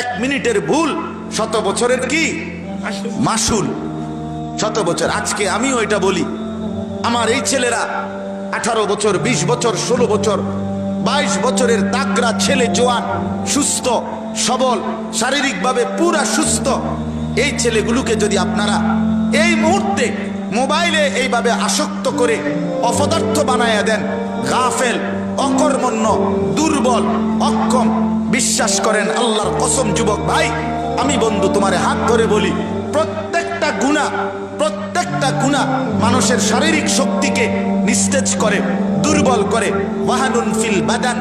এক মিনিটের ভুল 100 বছরের কি মাসুল। 100 বছর। আজকে আমি ওইটা বলি, আমার এই ছেলেরা 18 বছর, 20 বছর, 16 বছর, 22 বছরের তাগড়া ছেলে, জোয়ান, সুস্থ সবল, শারীরিকভাবে পুরা সুস্থ, এই ছেলেগুলোকে যদি আপনারা এই মুহূর্তে মোবাইলে এইভাবে আসক্ত করে অপদার্থ বানায়া দেন, গাফেল, অকর্মণ্য, দুর্বল, অক্ষম, বিশ্বাস করেন আল্লাহর কসম যুবক ভাই, আমি বন্ধু তোমারে হাত ধরে বলি, প্রত্যেকটা গুনাহ মানুষের শারীরিক শক্তিকে নিস্তেজ করে, দুর্বল করে। ওয়াহানুন ফিল বাদান,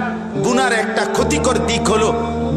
গুনার একটা ক্ষতিকর দিক হলো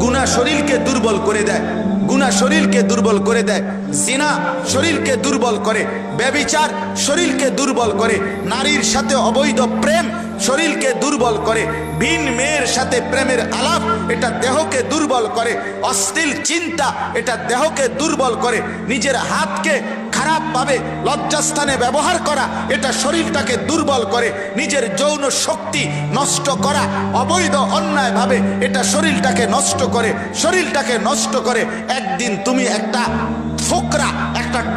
গুনাহ শরীরকে দুর্বল করে দেয়, গুনাহ শরীরকে দুর্বল করে দেয়। জিনা শরীরকে দুর্বল করে, ব্যভিচার শরীরকে দুর্বল করে, নারীর সাথে অবৈধ প্রেম শরীরকে দুর্বল করে, ভিন মেয়ের সাথে প্রেমের আলাপ এটা দেহকে দুর্বল করে, অশ্লীল চিন্তা এটা দেহকে দুর্বল করে, নিজের হাতকে খারাপভাবে লজ্জাস্থানে ব্যবহার করা এটা শরীরটাকে দুর্বল করে, নিজের যৌন শক্তি নষ্ট করা অবৈধ অন্যায়ভাবে এটা শরীরটাকে নষ্ট করে, শরীরটাকে নষ্ট করে। একদিন তুমি একটা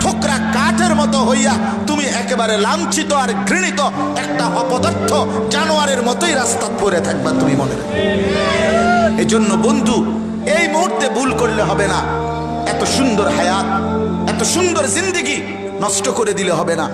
ঠোকরা কাঠের মতো হইয়া তুমি একেবারে লাঞ্ছিত আর ঘৃণিত একটা অপদার্থ জানোয়ারের মতোই রাস্তা পড়ে থাকবা, তুমি মনে রাখো। এজন্য বন্ধু, এই মুহূর্তে ভুল করলে হবে না, এত সুন্দর হায়াত, এত সুন্দর জিন্দেগি নষ্ট করে দিলে হবে না।